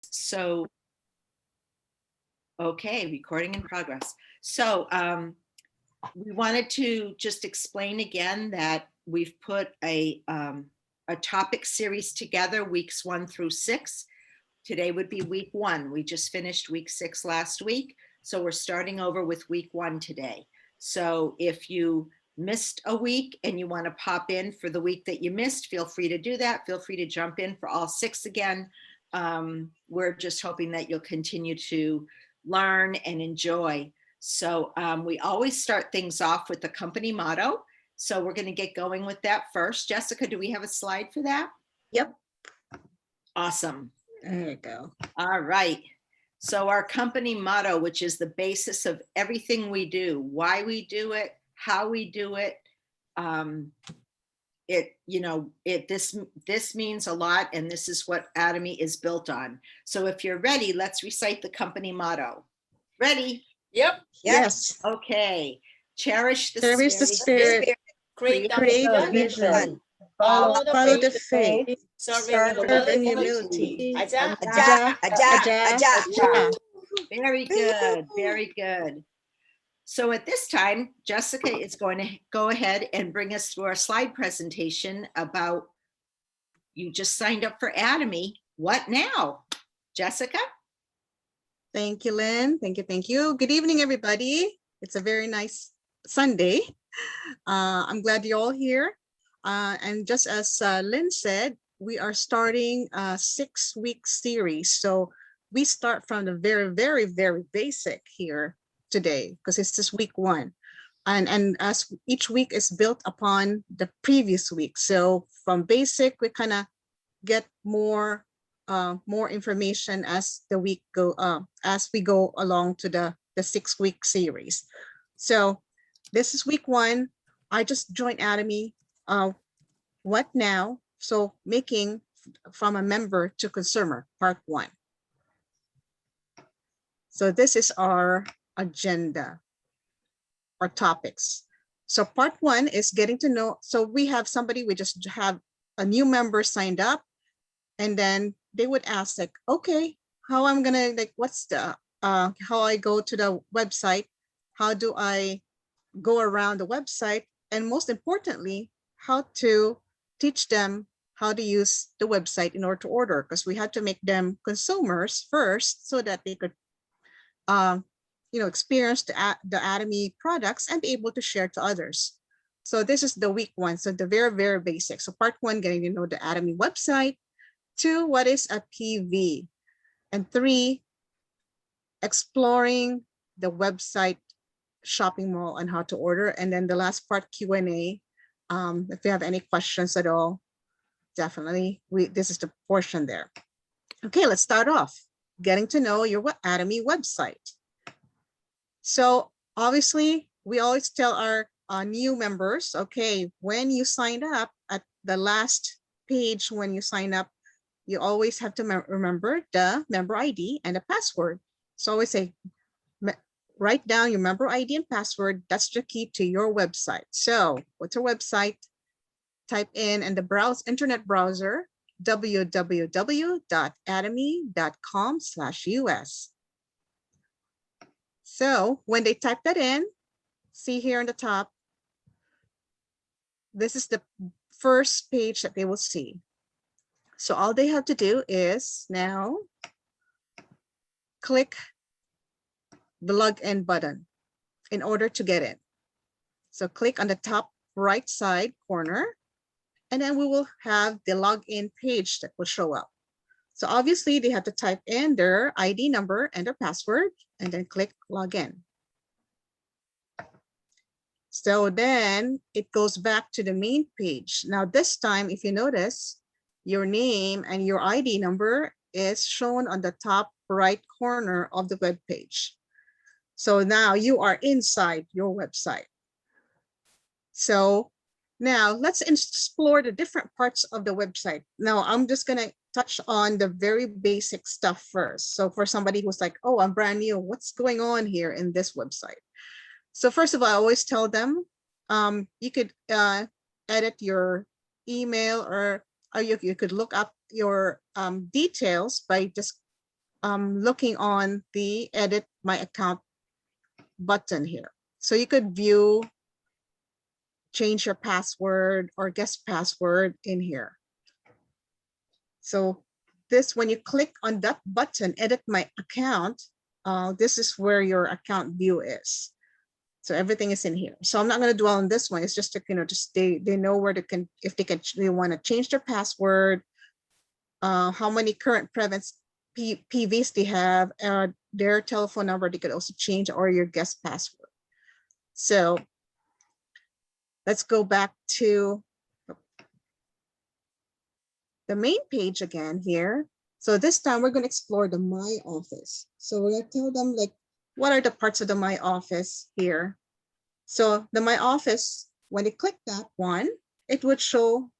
So, okay, recording in progress. So we wanted to just explain again that we've put a topic series together, weeks 1 through 6. Today would be week 1. We just finished week 6 last week. So we're starting over with week 1 today. So if you missed a week and you want to pop in for the week that you missed, feel free to do that. Feel free to jump in for all 6 again. We're just hoping that you'll continue to learn and enjoy. So we always start things off with the company motto. So we're going to get going with that first. Jessica, do we have a slide for that? Yep. Awesome. There you go. All right. So our company motto, which is the basis of everything we do, why we do it, how we do it. This means a lot, and this is what Atomy is built on. So if you're ready, let's recite the company motto. Ready? Yep. Yes. Okay. Cherish the spirit. Create the vision. Follow the faith. Serve in humility. Aja. Very good. Very good. So at this time, Jessica is going to go ahead and bring us through our slide presentation about, you just signed up for Atomy. What now? Jessica? Thank you, Lynn. Thank you. Good evening, everybody. It's a very nice Sunday. I'm glad you're all here. And just as Lynn said, we are starting a 6-week series. So we start from the very, very, very basic here today, because it's just week 1. And as each week is built upon the previous week. So from basic, we kind of get more information as the week as we go along to the 6-week series. So this is week 1. I just joined Atomy. What now? So making from a member to consumer, part 1. So this is our agenda or topics. So part 1 is getting to know. So we have somebody, we just have a new member signed up, and then they would ask like, okay, how I'm gonna, like, what's the how I go to the website, how do I go around the website, and most importantly, how to teach them how to use the website in order to order, because we had to make them consumers first so that they could experience the Atomy products and be able to share to others. So this is the week 1. So the very, very basic. So part 1, getting to know the Atomy website. 2, what is a PV? And 3, exploring the website shopping mall and how to order. And then the last part, Q&A. If you have any questions at all, definitely, this is the portion there. Okay, let's start off. Getting to know your Atomy website. So obviously, we always tell our new members, okay, when you sign up at the last page, when you sign up, you always have to remember the member ID and the password. So I always say, write down your member ID and password. That's the key to your website. So what's your website? Type in the internet browser, www.atomy.com/US. So when they type that in, see here on the top, this is the first page that they will see. So all they have to do is now click the login button in order to get in. So click on the top right side corner, and then we will have the login page that will show up. So obviously they have to type in their ID number and their password and then click login. So then it goes back to the main page. Now this time, if you notice, your name and your ID number is shown on the top right corner of the web page. So now you are inside your website. So now let's explore the different parts of the website. Now I'm just gonna touch on the very basic stuff first. So for somebody who's like, oh, I'm brand new, what's going on here in this website? So first of all, I always tell them, you could edit your email, or you could look up your details by just looking on the edit my account button here. So you could view, change your password or guest password in here. So this, when you click on that button, edit my account, this is where your account view is. So everything is in here. So I'm not going to dwell on this one. It's just to, just they know where they can, if they want to change their password, how many current PVs they have, their telephone number, they could also change, or your guest password. So let's go back to the main page again here. So this time we're going to explore the My Office. So we're going to tell them like, what are the parts of the My Office here? So the My Office, when you click that one, it would show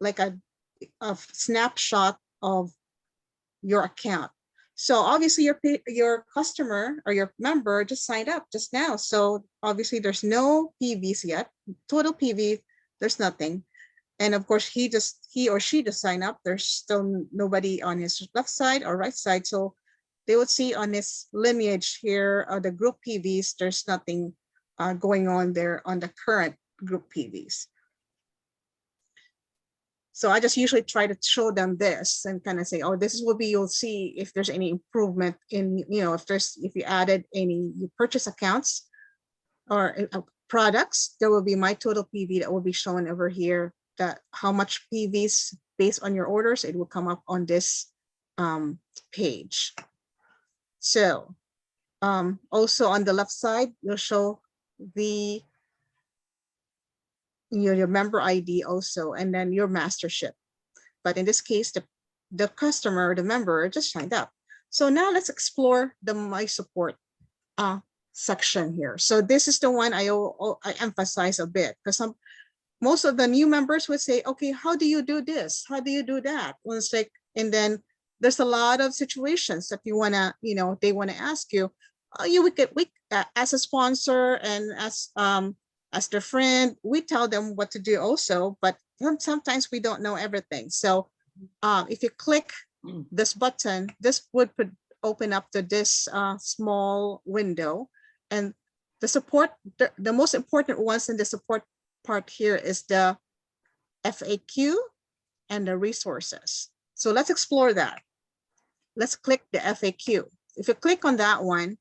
like a snapshot of your account. So obviously your customer or your member just signed up just now. So obviously there's no PVs yet. Total PV, there's nothing. And of course, he or she just signed up. There's still nobody on his left side or right side. So they would see on his lineage here, the group PVs, there's nothing going on there on the current group PVs. So I just usually try to show them this and kind of say, oh, this is what you'll see if there's any improvement in, if you added any purchase accounts or products, there will be my total PV that will be shown over here, that how much PVs based on your orders, it will come up on this page. So also on the left side, you'll show the your member ID also, and then your mastership. But in this case, the customer, the member just signed up. So now let's explore the My Support section here. So this is the one I emphasize a bit, because most of the new members would say, okay, how do you do this? How do you do that? Well, it's like, and then there's a lot of situations that you want to, they want to ask you, as a sponsor and as their friend, we tell them what to do also, but sometimes we don't know everything. So if you click this button, this would open up to this small window, and the support, the most important ones in the support part here is the FAQ and the resources. So let's explore that. Let's click the FAQ. If you click on that one,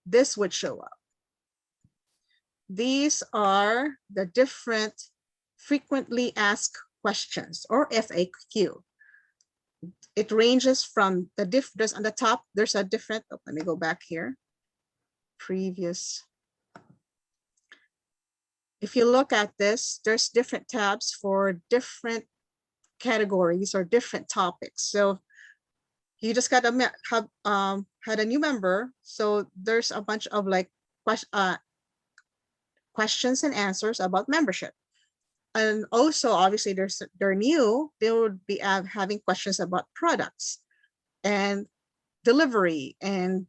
this would show up. These are the different frequently asked questions, or FAQ. It ranges from there's on the top, there's a different, let me go back here. Previous. If you look at this, there's different tabs for different categories or different topics. So you just got had a new member. So there's a bunch of like questions and answers about membership. And also, obviously, they're new. They would be having questions about products and delivery and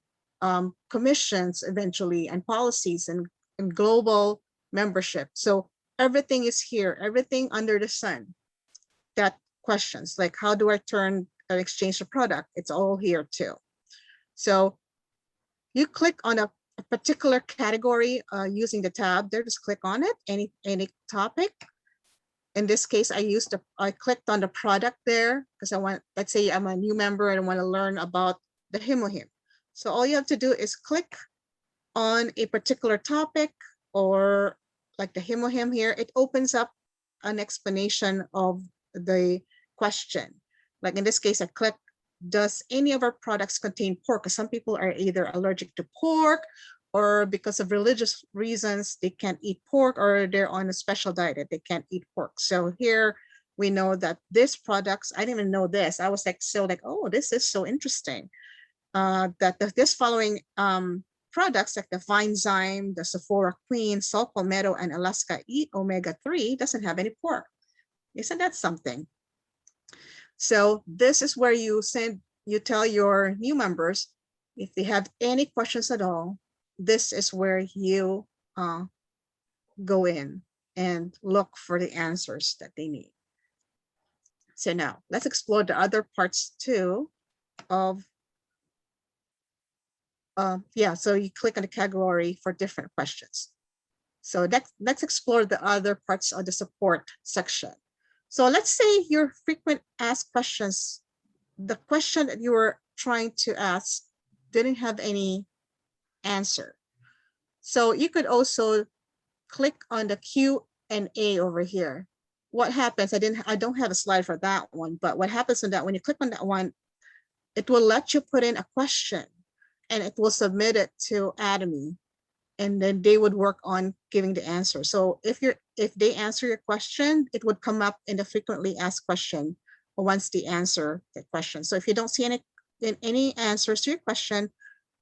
commissions eventually, and policies and global membership. So everything is here, everything under the sun. That questions like, how do I turn an exchange to product? It's all here too. So you click on a particular category using the tab there, just click on it, any topic. In this case, I clicked on the product there because I want, let's say I'm a new member and I want to learn about the Himohim. So all you have to do is click on a particular topic, or like the Himohim here, it opens up an explanation of the question. Like in this case, I click, does any of our products contain pork? Because some people are either allergic to pork, or because of religious reasons, they can't eat pork, or they're on a special diet that they can't eat pork. So here we know that these products, I didn't even know this. I was like, oh, this is so interesting. That this following products like the Vinezyme, the Sephora Queen, Salt Palmetto, and Alaska Eat Omega-3 doesn't have any pork. Isn't that something? So this is where you tell your new members, if they have any questions at all, this is where you go in and look for the answers that they need. So now let's explore the other parts too of yeah, so you click on the category for different questions. So let's explore the other parts of the support section. So let's say your frequent asked questions, the question that you were trying to ask didn't have any answer. So you could also click on the Q&A over here. What happens, I don't have a slide for that one, but what happens in that, when you click on that one, it will let you put in a question and it will submit it to Atomy, and then they would work on giving the answer. So if they answer your question, it would come up in the frequently asked question once they answer the question. So if you don't see any answers to your question,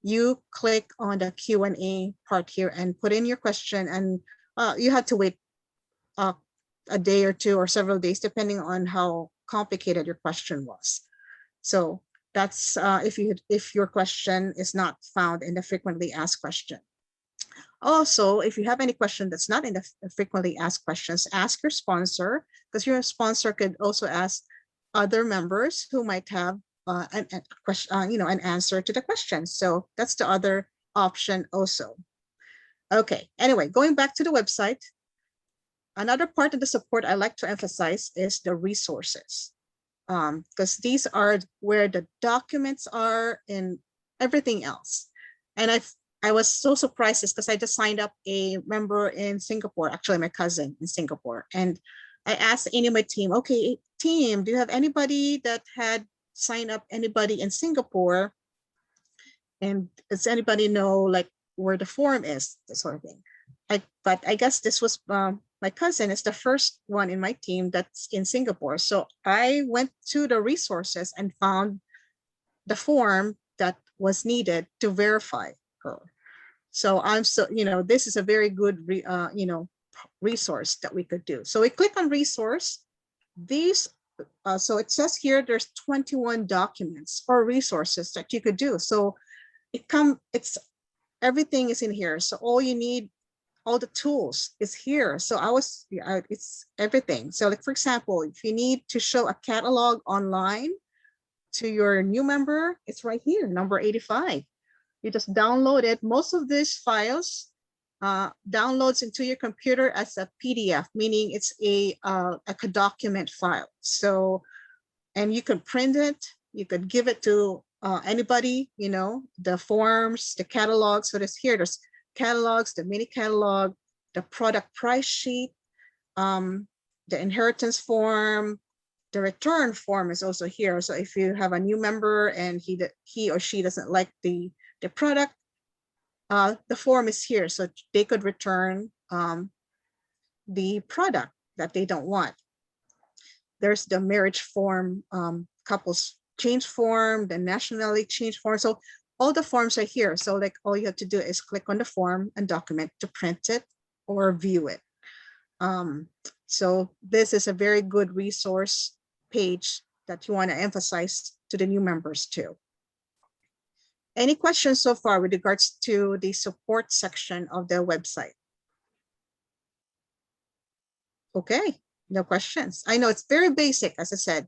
you click on the Q&A part here and put in your question, and you have to wait a day or two or several days, depending on how complicated your question was. So that's if your question is not found in the frequently asked question. Also, if you have any question that's not in the frequently asked questions, ask your sponsor, because your sponsor could also ask other members who might have an question, an answer to the question. So that's the other option also. Okay, anyway, going back to the website, another part of the support I like to emphasize is the resources, because these are where the documents are and everything else. And I was so surprised because I just signed up a member in Singapore, actually my cousin in Singapore. And I asked any of my team, okay, team, do you have anybody that had signed up anybody in Singapore? And does anybody know like where the forum is, that sort of thing? But I guess this was my cousin is the first one in my team that's in Singapore. So I went to the resources and found the form that was needed to verify her. So this is a very good, resource that we could do. So we click on resource. So it says here there's 21 documents or resources that you could do. So everything is in here. So all you need, all the tools is here. So it's everything. So like, for example, if you need to show a catalog online to your new member, it's right here, number 85. You just download it. Most of these files downloads into your computer as a PDF, meaning it's a document file. So, and you can print it, you could give it to anybody, the forms, the catalogs. So there's catalogs, the mini catalog, the product price sheet, the inheritance form, the return form is also here. So if you have a new member and he or she doesn't like the product, the form is here. So they could return the product that they don't want. There's the marriage form, couples change form, the nationality change form. So all the forms are here. So like all you have to do is click on the form and document to print it or view it. So this is a very good resource page that you want to emphasize to the new members too. Any questions so far with regards to the support section of the website? Okay, no questions. I know it's very basic, as I said,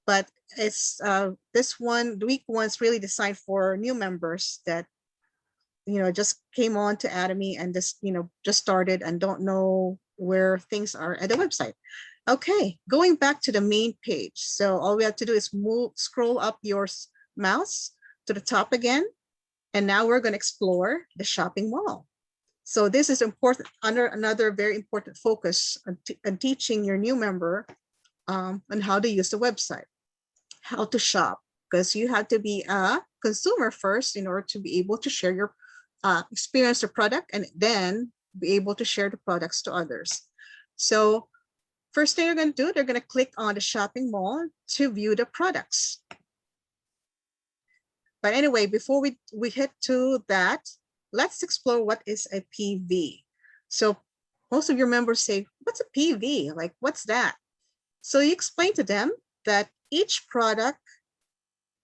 but it's this one, the week one's really designed for new members that just came on to Atomy and just started and don't know where things are at the website. Okay, going back to the main page. So all we have to do is scroll up your mouse to the top again. And now we're going to explore the shopping mall. So this is important, under another very important focus on teaching your new member on how to use the website, how to shop, because you have to be a consumer first in order to be able to share your experience the product and then be able to share the products to others. So first thing you're going to do, they're going to click on the shopping mall to view the products. But anyway, before we hit to that, let's explore what is a PV. So most of your members say, what's a PV? Like, what's that? So you explain to them that each product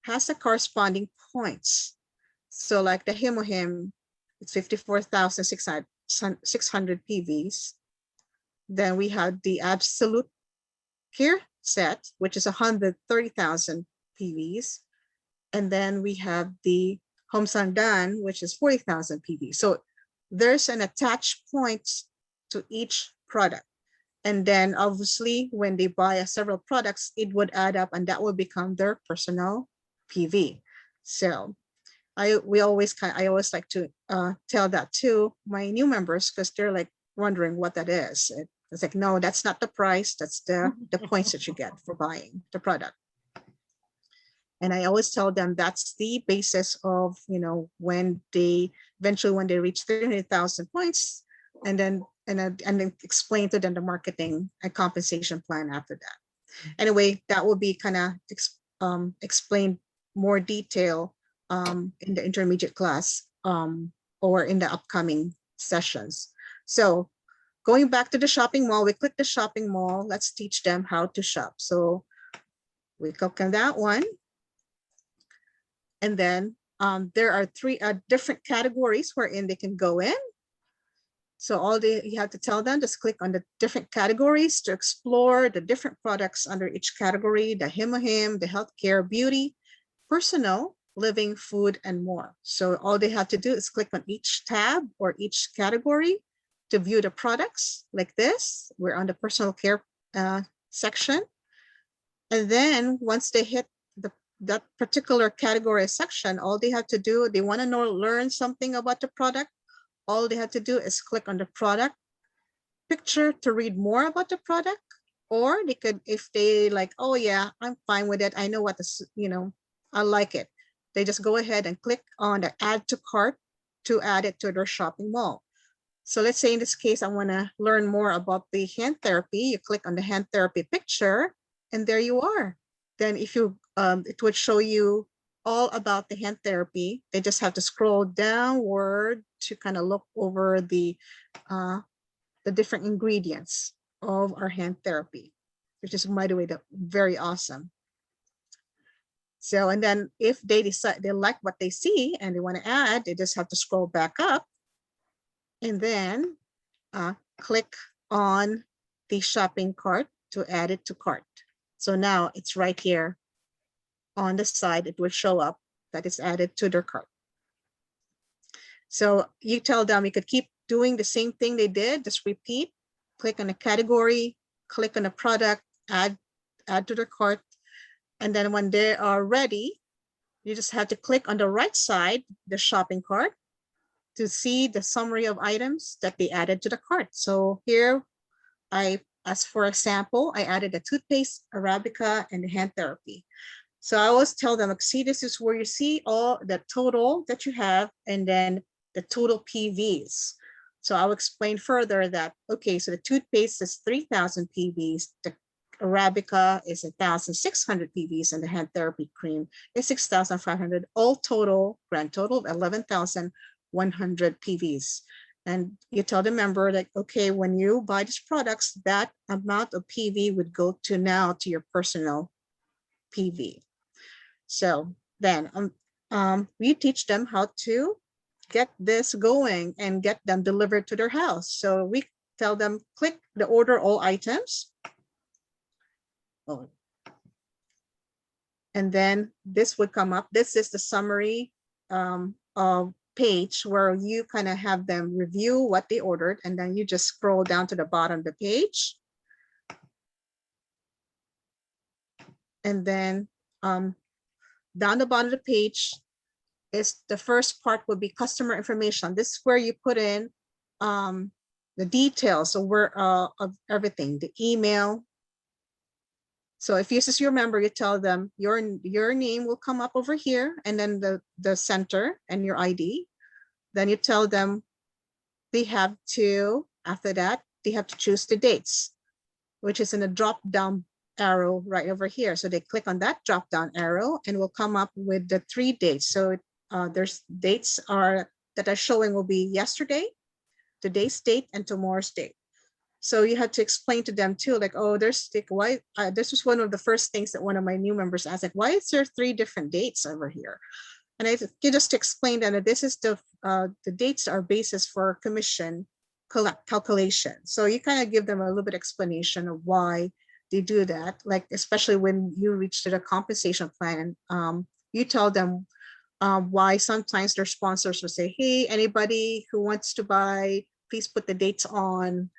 has a corresponding points. So like the Himohim, it's 54,600 PVs. Then we have the Absolute Care set, which is 130,000 PVs. And then we have the Homes Undone, which is 40,000 PV. So there's an attached point to each product. And then obviously when they buy several products, it would add up and that would become their personal PV. So I always like to tell that to my new members because they're like wondering what that is. It's like, no, that's not the price. That's the points that you get for buying the product. And I always tell them that's the basis of, when they reach 300,000 points, and then explain to them the marketing and compensation plan after that. Anyway, that will be kind of explained more detail in the intermediate class or in the upcoming sessions. So going back to the shopping mall, we click the shopping mall. Let's teach them how to shop. So we click on that one. And then there are three different categories wherein they can go in. So you have to tell them, just click on the different categories to explore the different products under each category: the him, the healthcare, beauty, personal, living, food, and more. So all they have to do is click on each tab or each category to view the products like this. We're on the personal care section. And then once they hit that particular category section, all they have to do, they want to learn something about the product, all they have to do is click on the product picture to read more about the product. Or they could, if they like, oh yeah, I'm fine with it, I know what this, I like it, they just go ahead and click on the add to cart to add it to their shopping mall. So let's say in this case, I want to learn more about the hand therapy. You click on the hand therapy picture and there you are. Then if you, it would show you all about the hand therapy. They just have to scroll downward to kind of look over the different ingredients of our hand therapy, which is, by the way, very awesome. So, and then if they decide they like what they see and they want to add, they just have to scroll back up and then click on the shopping cart to add it to cart. So now it's right here on the side, it will show up that it's added to their cart. So you tell them you could keep doing the same thing they did, just repeat, click on a category, click on a product, add to their cart. And then when they are ready, you just have to click on the right side, the shopping cart, to see the summary of items that they added to the cart. So here, as for example, I added a toothpaste, Arabica, and the hand therapy. So I always tell them, like, see, this is where you see all the total that you have and then the total PVs. So I'll explain further that, okay, so the toothpaste is 3,000 PVs, the Arabica is 1,600 PVs, and the hand therapy cream is 6,500, all total, grand total of 11,100 PVs. And you tell the member that, okay, when you buy these products, that amount of PV would go to now to your personal PV. So then we teach them how to get this going and get them delivered to their house. So we tell them, click the order all items. Oh. And then this would come up. This is the summary of page where you kind of have them review what they ordered, and then you just scroll down to the bottom of the page. And then down the bottom of the page is the first part would be customer information. This is where you put in the details of everything, the email. So if this is your member, you tell them your name will come up over here, and then the center and your ID. Then you tell them they have to, after that, they have to choose the dates, which is in a drop down arrow right over here. So they click on that drop down arrow and will come up with the 3 dates. So there's dates that are showing will be yesterday, today's date, and tomorrow's date. So you have to explain to them too, like, oh, this was one of the first things that one of my new members asked, like, why is there 3 different dates over here? And I just explained that this is the dates are basis for commission calculation. So you kind of give them a little bit explanation of why they do that. Like, especially when you reach to the compensation plan, you tell them why sometimes their sponsors will say, hey, anybody who wants to buy, please put the dates on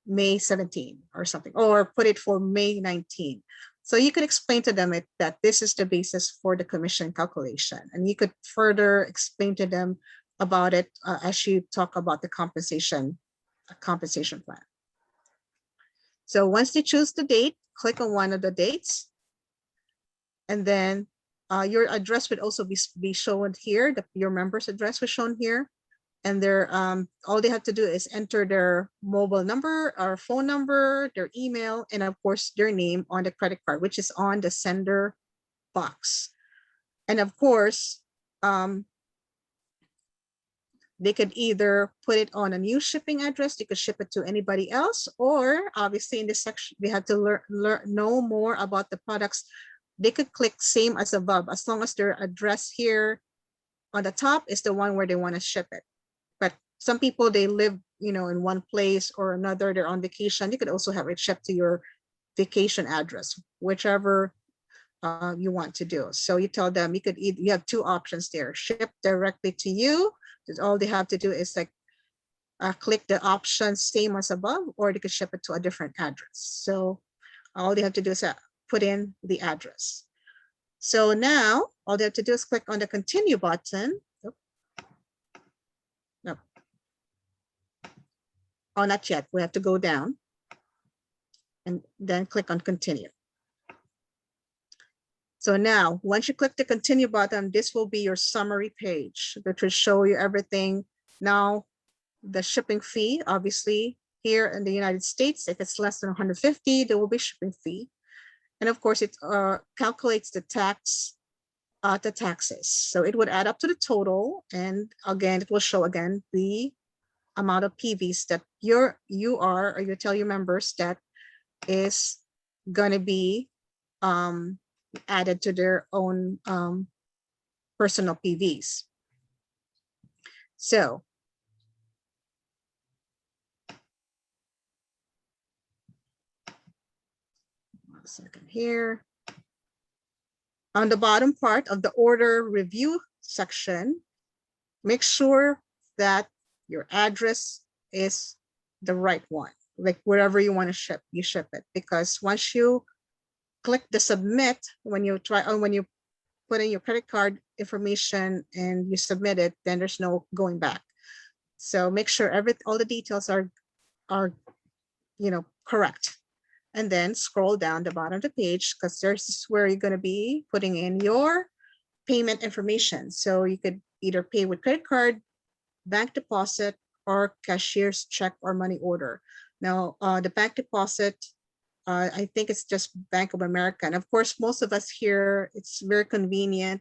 May 17 or something, or put it for May 19. So you could explain to them that this is the basis for the commission calculation. And you could further explain to them about it as you talk about the compensation plan. So once they choose the date, click on one of the dates. And then your address would also be shown here. Your member's address was shown here. And all they have to do is enter their mobile number or phone number, their email, and of course their name on the credit card, which is on the sender box. And of course, they could either put it on a new shipping address, they could ship it to anybody else, or obviously in this section, they have to know more about the products. They could click same as above, as long as their address here on the top is the one where they want to ship it. But some people, they live, in one place or another, they're on vacation. You could also have it shipped to your vacation address, whichever you want to do. So you tell them you have two options there: ship directly to you. All they have to do is click the option same as above, or they could ship it to a different address. So all they have to do is put in the address. So now all they have to do is click on the continue button. No. Oh, not yet. We have to go down and then click on continue. So now, once you click the continue button, this will be your summary page, which will show you everything. Now, the shipping fee, obviously, here in the United States, if it's less than 150, there will be shipping fee. And of course, it calculates the taxes. So it would add up to the total. And again, it will show again the amount of PVs that you tell your members that is going to be added to their own personal PVs. So one second here. On the bottom part of the order review section, make sure that your address is the right one. Like wherever you want to ship, you ship it. Because once you click the submit, when you put in your credit card information and you submit it, then there's no going back. So make sure all the details are correct. And then scroll down the bottom of the page, because this is where you're going to be putting in your payment information. So you could either pay with credit card, bank deposit, or cashier's check or money order. Now, the bank deposit, I think it's just Bank of America. And of course, most of us here, it's very convenient,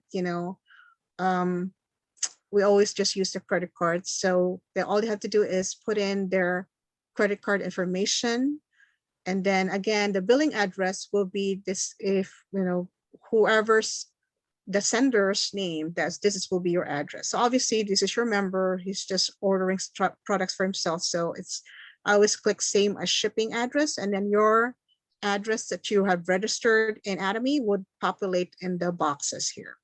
we always just use the credit cards. So all they have to do is put in their credit card information. And then again, the billing address will be this, if, whoever's the sender's name, this will be your address. So obviously this is your member, he's just ordering products for himself. So I always click same as shipping address, and then your address that you have registered in Atomy would populate in the boxes here.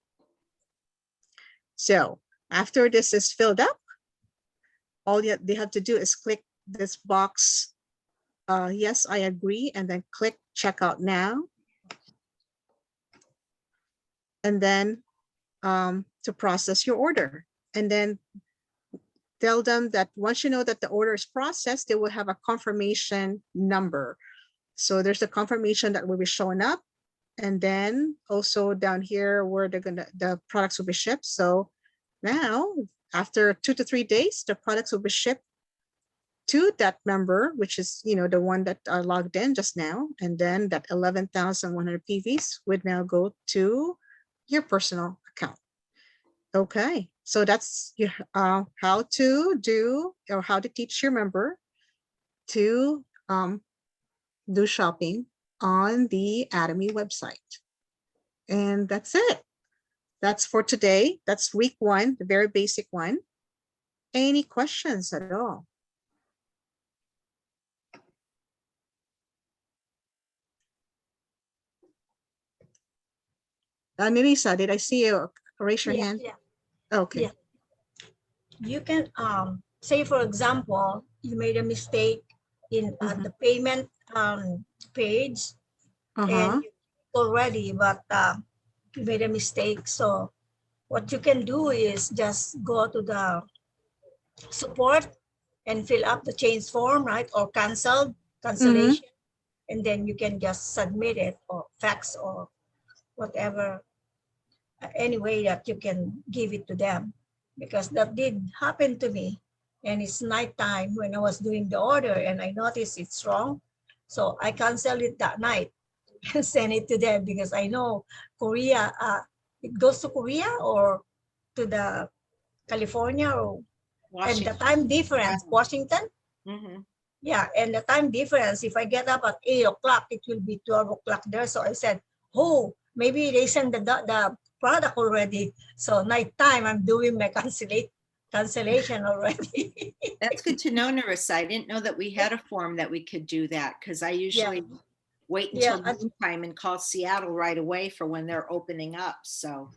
So after this is filled up, all they have to do is click this box, yes, I agree, and then click checkout now. And then to process your order. And then tell them that once you know that the order is processed, they will have a confirmation number. So there's a confirmation that will be showing up. And then also down here where the products will be shipped. So now after 2 to 3 days, the products will be shipped to that member, which is, the one that are logged in just now. And then that 11,100 PVs would now go to your personal account. Okay, so that's how to teach your member to do shopping on the Atomy website. And that's it. That's for today. That's week 1, the very basic one. Any questions at all? Nilisa, did I see Raise your Yeah, hand. yeah, Okay. yeah. You can say, for example, you made a mistake in Mhm. the payment page, Uh-huh. and you already, but you made a mistake. So what you can do is just go to the support and fill up the change form, right? Or Mhm. cancellation, and then you can just submit it or fax or whatever, any way that you can give it to them, because that did happen to me. And it's nighttime when I was doing the order and I noticed it's wrong. So I canceled it that night and sent it to them, because I know Korea, it goes to Korea or to the California, or and the Washington. time difference, Washington. Mhm. Yeah, and the time difference, if I get up at 8 o'clock, it will be 12 o'clock there. So I said, oh, maybe they sent the product already. So nighttime, I'm doing my cancellation already. That's good to know, Narissa. I didn't know that we had a form that we could do that, because I Yeah, usually wait yeah, until noontime and call Seattle right away for when they're opening up. So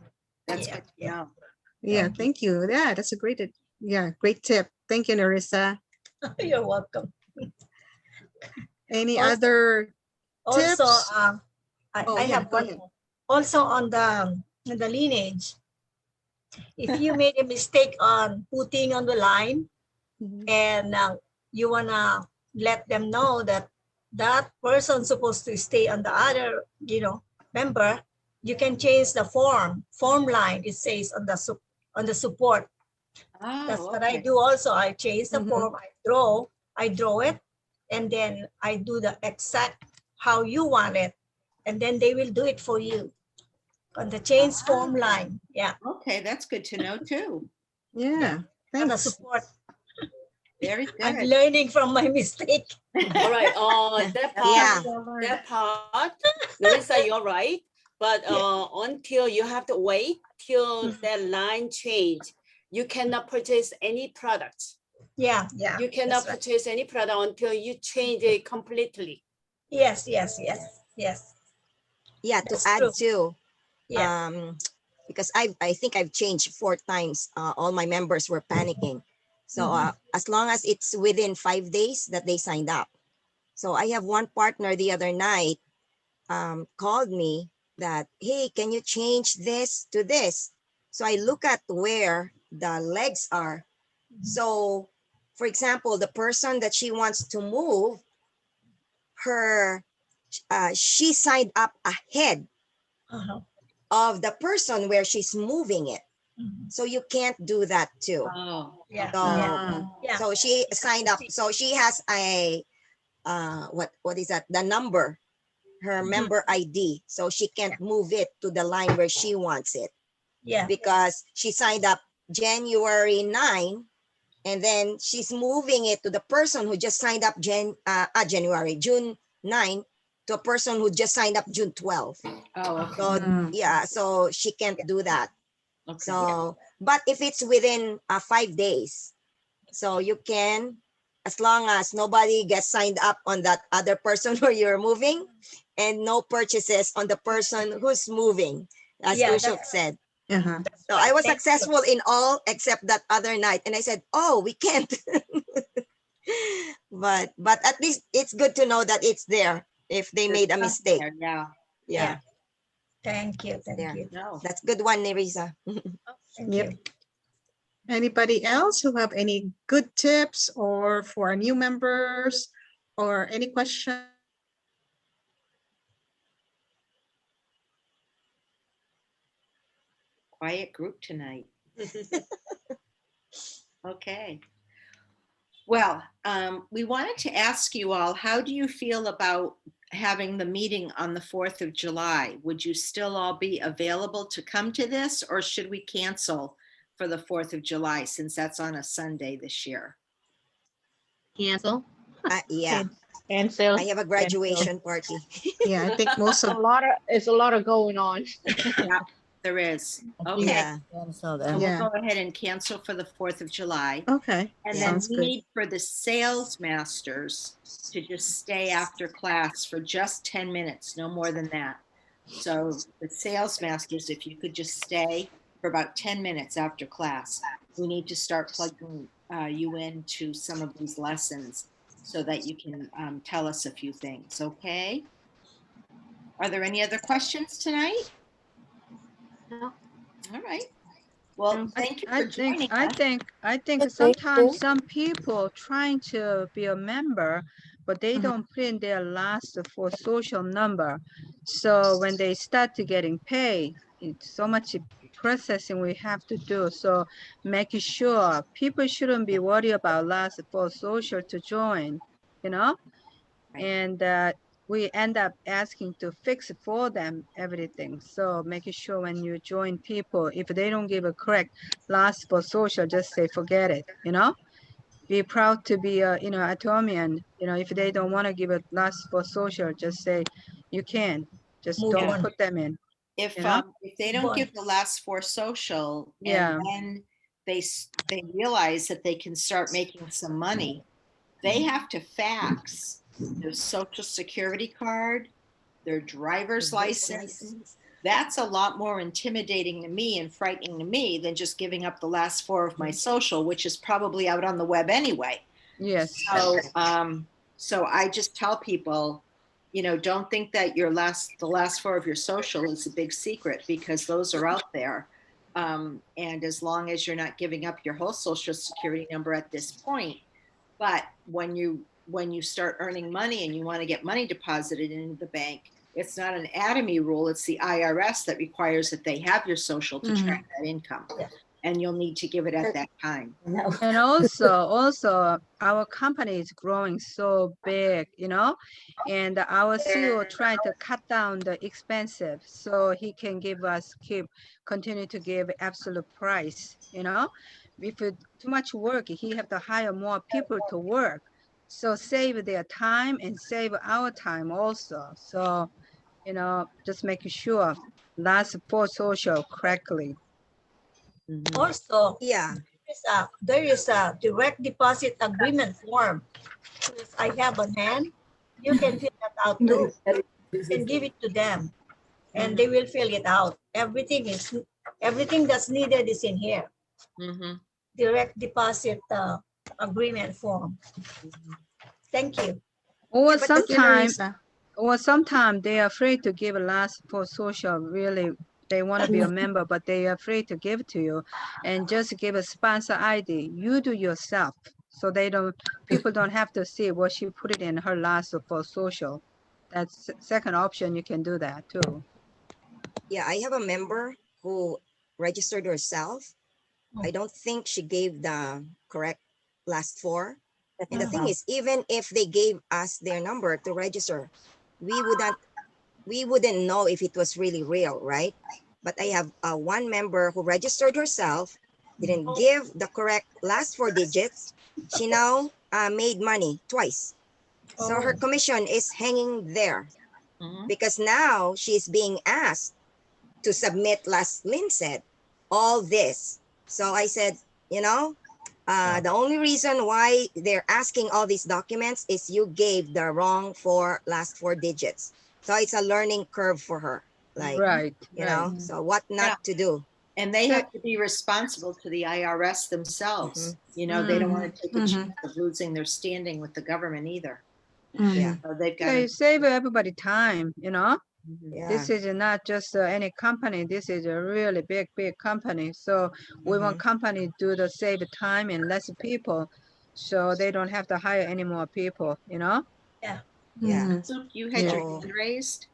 that's yeah, good to yeah. know. Yeah, Thank you. thank you. Yeah, that's a great tip. Thank you, Narissa. You're welcome. Any Also, other also, tips? Oh, I yeah, have go one ahead. more. Also on the lineage, if you made a mistake on putting on the line, Mhm. and you wanna let them know that that person's supposed to stay on the other, member, you can change the form line. It says on the support. That's Oh, what I okay. do. Also, I change the Mhm. form. I draw it, and then I do the exact how you want it, and then they will do it for you on the change form Ah, line. Yeah, okay, that's good to know too. yeah, Yeah, on the thanks. support. Very I'm good. learning from my mistake. All right. That That's how part, we all learn. that part, Larissa, you're right. But Yeah. until you have to wait till Mhm. that line change, you cannot purchase any product. Yeah, yeah, You that's cannot right. purchase any product until you change it completely. Yes, yes, yes, yes. Yeah, to That's add true. to, Yeah. um, because I think I've changed 4 times. All my members were panicking. So Mhm. as long as it's within 5 days that they signed up. So I have one partner the other night called me that, hey, can you change this to this? So I look at where the legs are. So for example, the person that she wants to move, her she signed up ahead Uh-huh. of the person where she's moving it. Mhm. So you can't do that too. Oh, Yeah, okay. yeah, So Ah, yeah. so she You have signed to up. see. So she has a what is that? The number, her Mhm. member ID. So she can't move it to the line where she wants it Yeah. because she signed up January 9, and then she's moving it to the person who just signed up June 9 to a person who just signed up June 12. Oh, okay. So mm, yeah, so she can't do that. Okay. So, but if it's within 5 days, so you can, as long as nobody gets signed up on that other person where you're moving, and no purchases on the person who's moving, as Yeah, Ushok that's right. said. uh-huh. That's So I right. was Thank you. successful in all except that other night, and I said, "Oh, we can't." but at least it's good to know that it's there if they There's made a Yeah, mistake. there, yeah. Yeah, yeah. Thank you. it's Thank there. you. No. That's good one, Nerissa. Thank Yep. you. Anybody else who have any good tips or for our new members or any questions? Quiet group tonight. Okay. Well, we wanted to ask you all, how do you feel about having the meeting on the 4th of July? Would you still all be available to come to this, or should we cancel for the 4th of July since that's on a Sunday this year? Cancel. Yeah, Can- Cancel. I have a Cancel. graduation party. Yeah, I think most of, It's a lot of going on. Yeah, there is. I think Okay. Yeah, cancel So them. we'll yeah, go ahead and cancel for the 4th of July. okay, And Yeah. then sounds we good. need for the sales masters to just stay after class for just 10 minutes, no more than that. So the sales masters, if you could just stay for about 10 minutes after class. We need to start plugging you into some of these lessons so that you can tell us a few things, okay? Are there any other questions tonight? No. All right. Well, No. thank you I for think, joining I us. think, I think Thank sometimes you. some people trying to be a member, but they Mhm. don't put in their last four social number. So when they start to getting paid, it's so much processing we have to do. So making sure people shouldn't be worried about last four social to join, you know? Right. And we end up asking to fix for them everything. So making sure when you join people, if they don't give a correct last for social, just say forget it. You know, be proud to be a Atomian. You know, if they don't want to give a last for social, just say you can. Just Move don't on. put them in. If You know? if they don't But- give the last four social and Yeah. then they realize that they can start making some money, they have to fax their social security card, their driver's license. That's a lot more intimidating to me and frightening to me than just giving up the last four of my social, which is probably out on the web anyway. Yes. So I just tell people, you know, don't think that the last four of your social is a big secret, because those are out there. And as long as you're not giving up your whole social security number at this point, but when you start earning money and you want to get money deposited into the bank, it's not an Atomy rule. It's the IRS that requires that they have your social to track that income. Yeah. And you'll need to give it at that time. And also our company is growing so big, you know, and our CEO trying to cut down the expensive so he can continue to give absolute price, you know. If it too much work, he have to hire more people to work. So save their time and save our time also. So, you know, just making sure last for social correctly. Also, Yeah. there is a direct deposit agreement form. Since I have on hand, you can fill that out too. You can give it to them and they will fill it out. Everything that's needed is in here. Mhm. Direct deposit agreement form. Thank you. Or Yeah, but the- sometimes Teresa. Or sometimes they are afraid to give a last for social. Really, they want to be a member, but they are afraid to give to you. And just give a sponsor ID. You do yourself, so people don't have to see what she put it in her last for social. That's second option. You can do that too. Yeah, I have a member who registered herself. I don't think she gave the correct last four. And the thing is, even if they gave us their number to register, we wouldn't know if it was really real, right? But I have one member who registered herself, didn't give the correct last four digits. She now made money twice. So her Oh. commission is hanging there Mhm. because now she's being asked to submit, last Lynn said, all this. So I said, you know, the only reason why they're asking all these documents is you gave the wrong last four digits. So it's a learning curve for her. Like, Right. you Right. know, so what not to do. And they So- have to be responsible to the IRS themselves. You know, they don't want to take a chance of losing their standing with the government either. Yeah. So they've got They to. save everybody time. You know. Yeah. This is not just any company. This is a really big company. So we want company to do the save time and less people, so they don't have to hire any more people. You know. Yeah. Suk, you had your So- hand raised.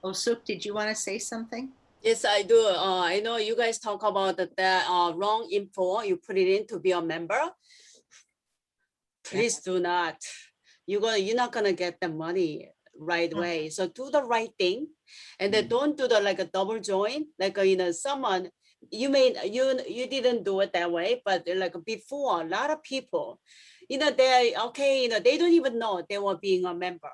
Oh, Suk, did you want to say something? Yes, I do. I know you guys talk about the wrong info. You put it in to be a member. Please do not. You're not gonna get the money right away. So do the right thing, and then don't do the like a double join. Like someone you didn't do it that way, but like before, a lot of people, they okay, they don't even know they were being a member.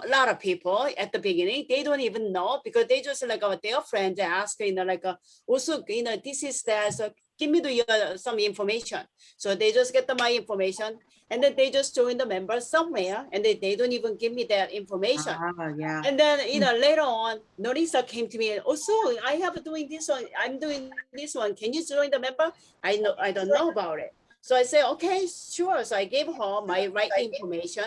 A lot of people at the beginning, they don't even know because they just like their friends ask, like also, this is that. So give me some information. So they just get my information, and then they just join the member somewhere, and they don't even give me that information. Yeah. And then, later on, Norisa came to me and also, I have doing this one. I'm doing this one. Can you join the member? I don't know about it. So I said, okay, sure. So I gave her my right information.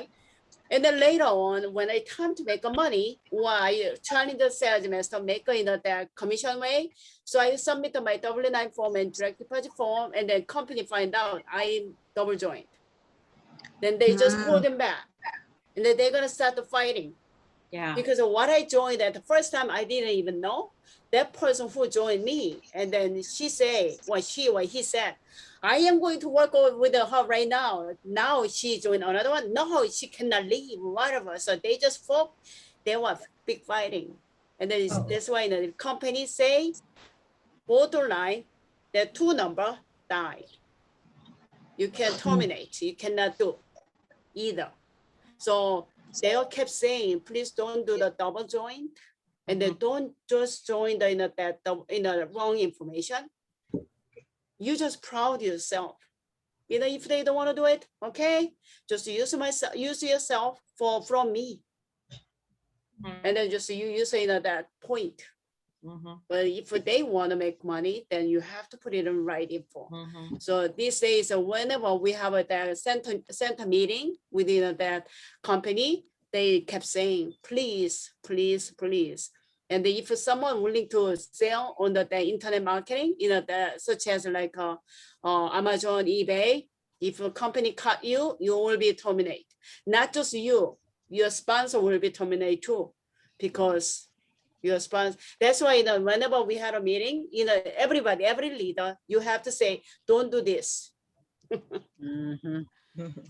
And then later on, when I time to make money, why trying the sales master make that commission way. So I submitted my W-9 form and direct deposit form, and then company find out I double joined. Then they just call them back, and then they're gonna start the fighting. Yeah. Because of what I joined at the first time, I didn't even know that person who joined me. And then she said, he said, I am going to work with her right now. Now she joined another one. No, she cannot leave, whatever. So they just fought. There was big fighting. And then that's why the company say, borderline, the 2 number died. You can terminate. You cannot do either. So they all kept saying, please don't do the double join, and then don't just join the wrong information. You just proud yourself. If they don't want to do it, okay, just use yourself from me, and then just you use that point. But if they want to make money, then you have to put it in right info. So these days, whenever we have that center meeting within that company, they kept saying, please, please, please. And if someone willing to sell on the internet marketing, such as like Amazon, eBay, if a company cut you, you will be terminated. Not just you, your sponsor will be terminated too, because your sponsor. That's why whenever we had a meeting, everybody, every leader, you have to say, don't do this.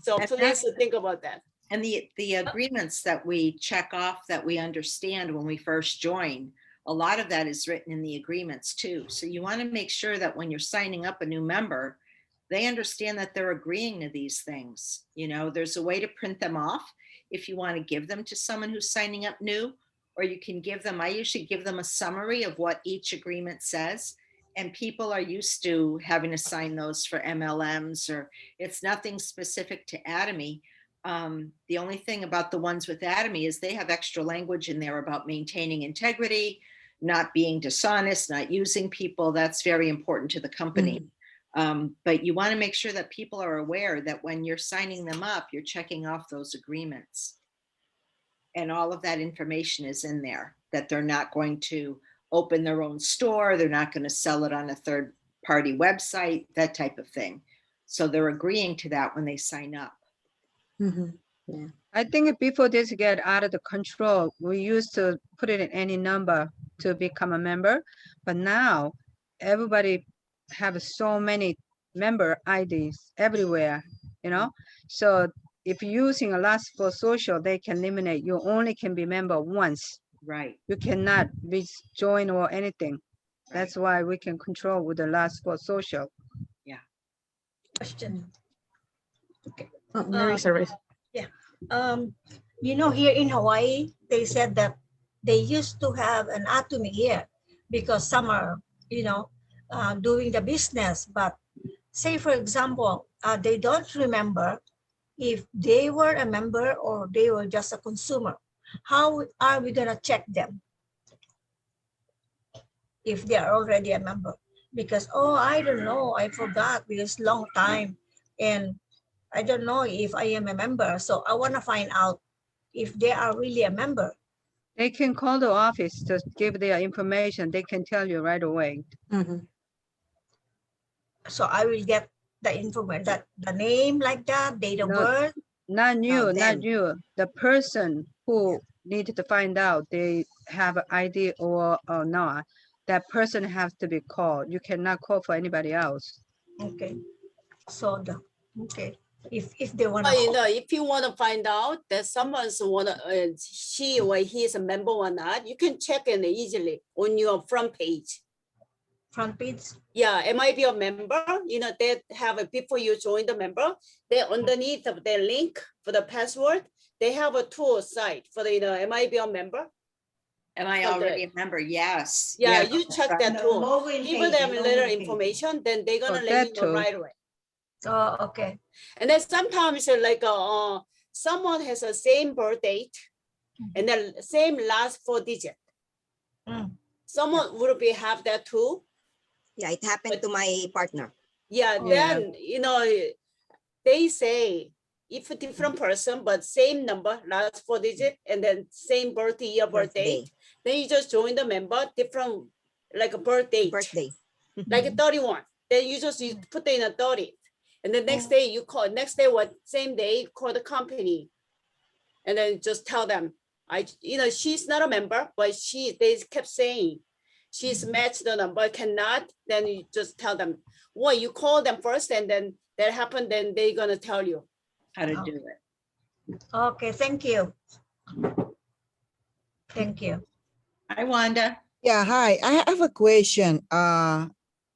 So And please think about that. And the agreements that we check off that we understand when we first join, a lot of that is written in the agreements too. So you want to make sure that when you're signing up a new member, they understand that they're agreeing to these things. There's a way to print them off if you want to give them to someone who's signing up new, or you can give them, I usually give them a summary of what each agreement says. And people are used to having to sign those for MLMs, or it's nothing specific to Atomy. The only thing about the ones with Atomy is they have extra language in there about maintaining integrity, not being dishonest, not using people. That's very important to the company. But you want to make sure that people are aware that when you're signing them up, you're checking off those agreements. And all of that information is in there, that they're not going to open their own store. They're not going to sell it on a third-party website, that type of thing. So they're agreeing to that when they sign up. Yeah. I think before this get out of the control, we used to put it in any number to become a member, but now everybody have so many member IDs everywhere, So if you're using a last for social, they can eliminate. You only can be member once. Right. You cannot join or anything. Right. That's why we can control with the last for social. Question. Marisa, raise. Here in Hawaii, they said that they used to have an Atomy here because some are, doing the business. But say, for example, they don't remember if they were a member or they were just a consumer. How are we going to check them if they are already a member? Because, I don't know, I forgot because long time. And I don't know if I am a member. So I want to find out if they are really a member. They can call the office to give their information. They can tell you right away. So I will get the information, that the name like that, date of birth. Not you, them. not you. The person who needed to find out they have an ID or not. That person has to be called. You cannot call for anybody else. Okay. So if they want But to, if you want to find out that someone's she or he is a member or not, you can check it easily on your front page. front page. Yeah, am I be a member? They have a, before you join the member, they underneath of their link for the password, they have a tool site for the am I be a member? And I So already remember, yes. Yeah, yes, you that's check right. that No, too. logo in Give page, them logo little in page. information, then they're gonna Oh, let you that know too. right away. Oh, okay. And then sometimes like someone has the same birth date and then same last 4 digit. Mm. Someone would be have that too. Yeah, it happened to my partner. Yeah, Oh. then they say if a different person but same number, last 4 digit, and then same birth year, birth Birthday. date, then you just join the member different like a birth date. Birthday. Like a 31. Then you just put in a 30. And the next day you call, next day what same day you call the company. And then just tell them, she's not a member, but they kept saying she's matched the number, cannot, then you just tell them, well, you call them first and then that happened, then they're gonna tell you. How to do it. Okay, thank you. Thank you. Hi, Wanda. Yeah, hi. I have a question.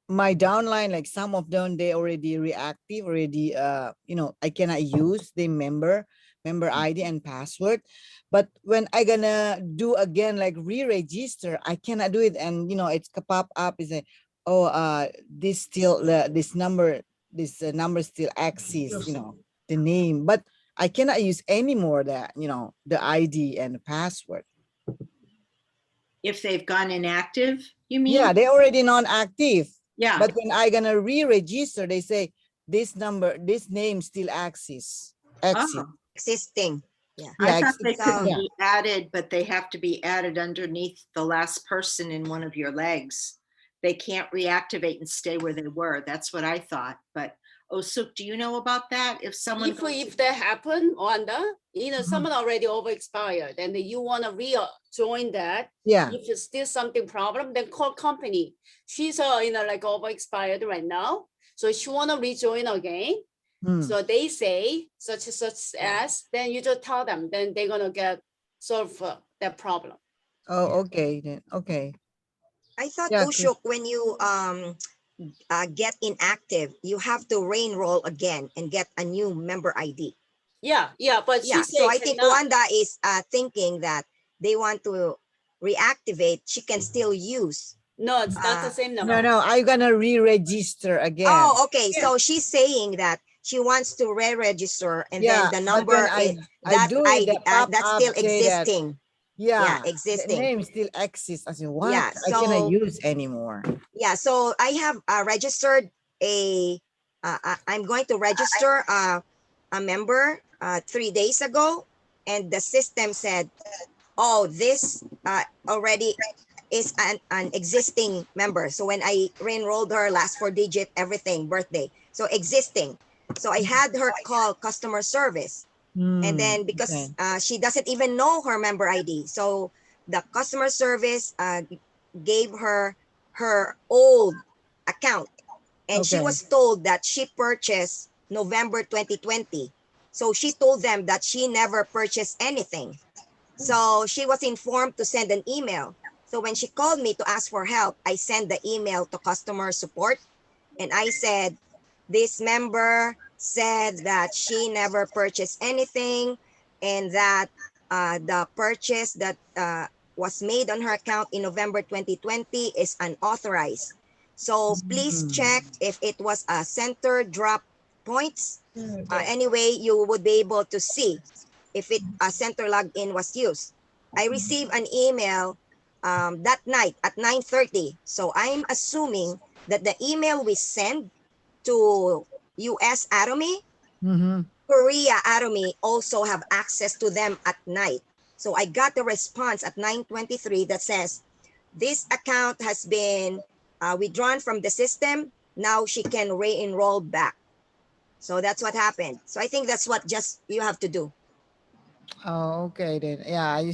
My downline, like some of them, they already reactive, already I cannot use the member ID and password. But when I gonna do again, like re-register, I cannot do it. And it's pop up is a this still this number still exists, the name, but I cannot use anymore that, the ID and the password. If they've gone inactive, you mean? Yeah, they already non-active. Yeah. But when I gonna re-register, they say this name still exists. Oh, Existing. Yeah. I Yeah, thought they could yeah. be added, but they have to be added underneath the last person in one of your legs. They can't reactivate and stay where they were. That's what I thought. But Osuk, do you know about that? If someone If that happen, Wanda, someone already over expired and you want to rejoin that. Yeah. If it's still something problem, then call company. She's like over expired right now, so she want to rejoin again. So they say such as, then you just tell them, then they're gonna get solve that problem. Oh, okay then. Okay. I thought, Yeah, Ushuk, when you get inactive, you have to re-enroll again and get a new member ID. Yeah, but Yeah, she so said I think cannot. Wanda is thinking that they want to reactivate. She can still use. No, it's not the same number. No, I'm gonna re-register again. Oh, okay. So she's saying that she wants to re-register, and Yeah, then the but when number I that do ID it, that pop that's up still say that, existing. yeah, the existing. name still exists. I said, what? Yeah, I cannot so- use anymore. Yeah, so I have registered I'm going to register a member 3 days ago, and the system said, oh, this already is an existing member. So when I re-enrolled her, last 4 digit, everything, birthday, so existing. So I had her call customer service, and then because she doesn't even know her member ID, so the customer service gave her old account, and she was told that she purchased November 2020. So she told them that she never purchased anything. So she was informed to send an email. So when she called me to ask for help, I sent the email to customer support, and I said, this member said that she never purchased anything, and that the purchase that was made on her account in November 2020 is unauthorized. So please check if it was a center drop points. Anyway, you would be able to see if a center login was used. I received an email that night at 9:30. So I'm assuming that the email we send to US Atomy, Korea Atomy also have access to them at night. So I got the response at 9:23 that says, this account has been withdrawn from the system. Now she can re-enroll back. So that's what happened. So I think that's what just you have to do. Oh, okay then. Yeah, I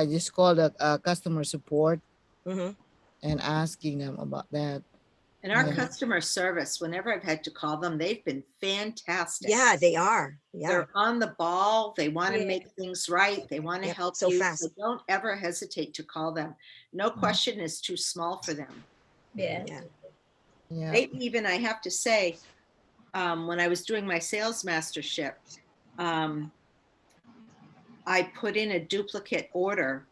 just called the customer support and asking them about that. And our customer service, whenever I've had to call them, they've been fantastic. Yeah, they are. Yeah. They're on the ball. They want to make things right. They want to help so you. fast. So don't ever hesitate to call them. No question is too small for them. Yeah. Yeah. They even, I have to say, when I was doing my sales mastership, I put in a duplicate order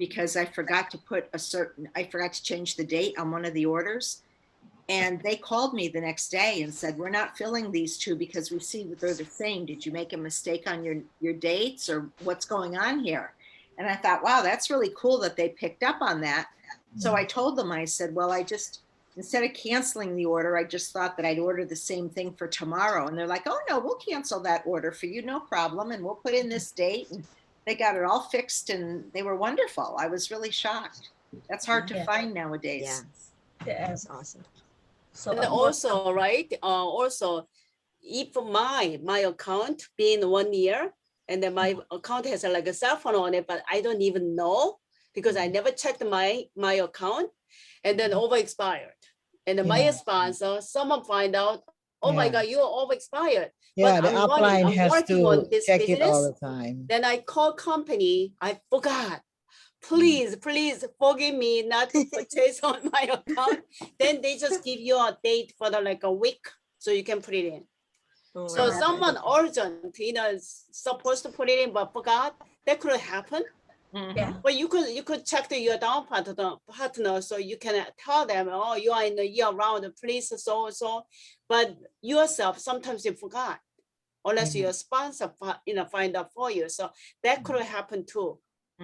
because I forgot to change the date on one of the orders. And they called me the next day and said, we're not filling these two because we see that they're the same. Did you make a mistake on your dates, or what's going on here? And I thought, wow, that's really cool that they picked up on that. So I told them, I said, well, instead of canceling the order, I just thought that I'd order the same thing for tomorrow. And they're like, oh no, we'll cancel that order for you, no problem. And we'll put in this date. And they got it all fixed and they were wonderful. I was really shocked. That's hard to Yeah. find nowadays. Yeah, Yeah. that's awesome. So And also, right, also, if my account being 1 year, and then my account has like a cell phone on it, but I don't even know because I never checked my account, and then over expired. And then my Yeah. sponsor, someone find out, oh my Yeah. God, you're over expired. Yeah, But the I'm upline I'm has working to on this check it all business. the time. Then I call company, I forgot. Please forgive me not to purchase on my account. Then they just give you a date for like a week so you can put it in. Oh, So wow. someone urgent, is supposed to put it in but forgot. That could happen. Mhm. Yeah. But you could check your down partner so you can tell them, oh, you are in the year round, please so. But yourself, sometimes you forgot, unless Yeah. your sponsor find out for you. So that could happen too.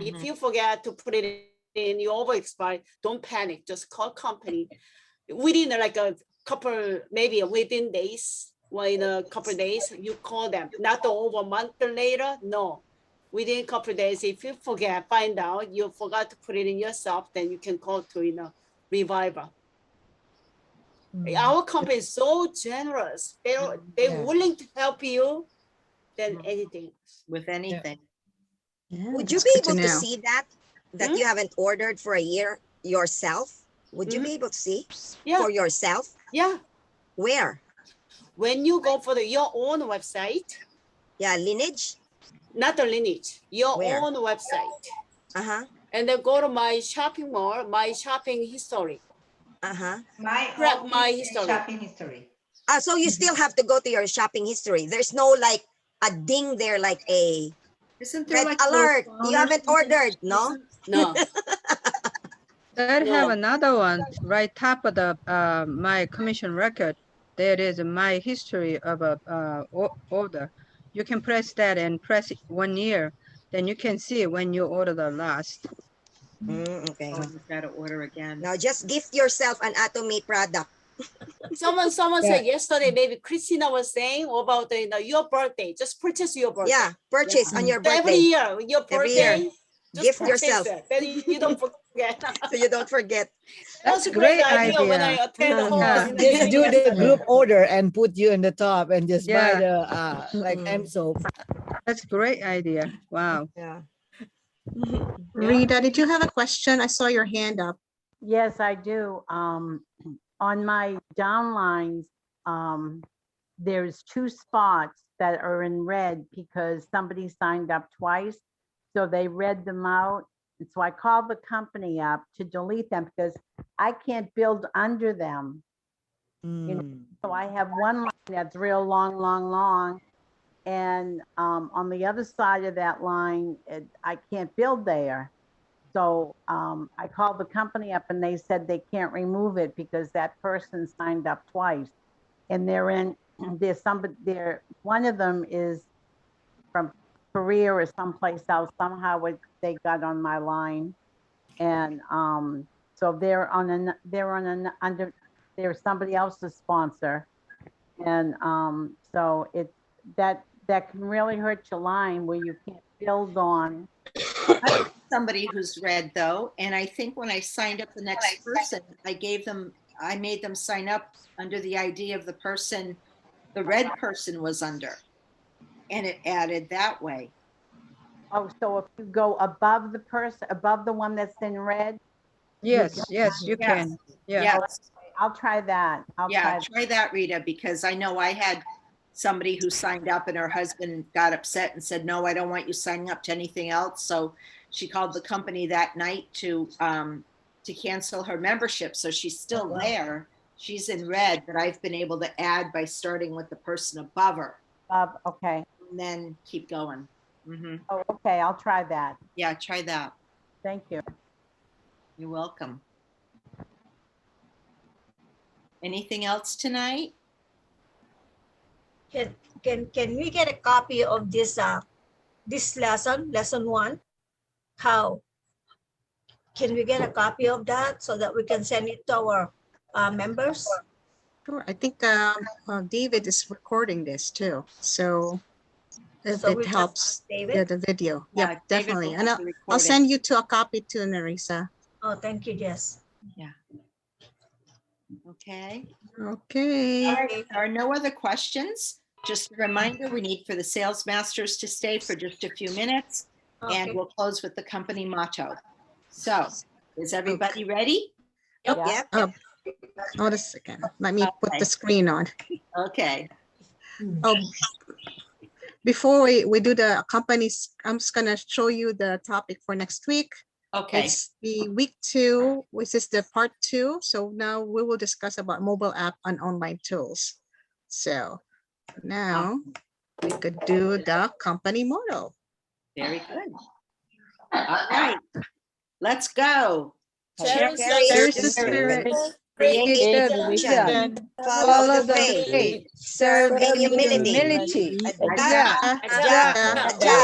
If Mhm. you forget to put it in, you over expire, don't panic. Just call company within like a couple, maybe within days, or in a couple of days, you call them. Not over a month later, no. Within a couple of days, if you find out you forgot to put it in yourself, then you can call to Reviver. Our company is so generous. They're Yeah. willing to help you than Mhm. anything. With anything. Would you That's be good to able to know. see that Hmm? you haven't ordered for a year yourself? Would you Mhm. be able to see Yeah, for yourself? yeah. Where? When you go for your own website, Yeah, lineage. not the lineage, your Where? own website, Uh-huh. and then go to my shopping mall, my shopping history. Uh-huh. Track my history. shopping history. So you still have to go to your shopping history. There's no like a ding there, like a Isn't there red like a little alert. phone You or haven't something? ordered, no? No, I have no. another one right top of the my commission record. There is my history of a order. You can press that and press 1 year. Then you can see when you order the last. Okay. Oh, you've got to order again. Now just gift yourself an Atomate product. Someone Yeah. said yesterday, maybe Christina was saying about your birthday. Just purchase your birthday. Yeah, purchase on your So every birthday. year, your Every year. birthday, just Gift purchase yourself. it. Then you don't forget. So you don't forget. That was That's a great great idea when I idea. attend the whole Yeah. Just do the group order and put you in the top and just buy Yeah. the like Mm. hand soap. That's great idea. Wow. Yeah. Rita, did you have a question? I saw your hand up. Yes, I do. On my downlines, there's 2 spots that are in red because somebody signed up twice. So they read them out. And so I called the company up to delete them because I can't build under them. Mm. So I have one line that's real long. And on the other side of that line, I can't build there. So I called the company up and they said they can't remove it because that person signed up twice. And there's somebody there, one of them is from Korea or someplace else. Somehow they got on my line. And so they're under, there's somebody else's sponsor. And so that can really hurt your line where you can't build on. I have somebody who's red though, and I think when I signed up the next person, I made them sign up under the ID of the person the red person was under, and it added that way. Oh, so if you go above the person, above the one that's in red, Yes, yes, you Yes. can. Yeah. Yes, I'll try that. yeah, try that, Rita, because I know I had somebody who signed up and her husband got upset and said, no, I don't want you signing up to anything else. So she called the company that night to cancel her membership. So she's still there. She's in red, but I've been able to add by starting with the person above her Okay. and then keep going. Oh, okay. I'll try that. Yeah, try that. Thank you. You're welcome. Anything else tonight? Can we get a copy of this lesson 1? How can we get a copy of that so that we can send it to our members? Sure. I think David is recording this too. So if So it we just helps, ask yeah, David. the video. Yeah, Yep, David will definitely. And have to I'll record it. send you to a copy too, Narisa. Oh, thank you, Jess. Okay. Okay. All right, if there are no other questions. Just a reminder, we need for the sales masters to stay for just a few minutes, and Okay. we'll close with the company motto. So, is everybody ready? Yep. Yeah. Hold a second. Let me put Okay. the screen on. Okay. Oh, before we do the companies, I'm just gonna show you the topic for next week. Okay. It's the week 2, which is the part 2. So now we will discuss about mobile app and online tools. So now we could do the company motto. Very good. All right. Let's go. Cherish Cherish the the spirit, spirit, create create the the vision, vision, Follow the the faith. faith, Serve serve in in humility. humility. Aja, Aja, aja, aja, aja.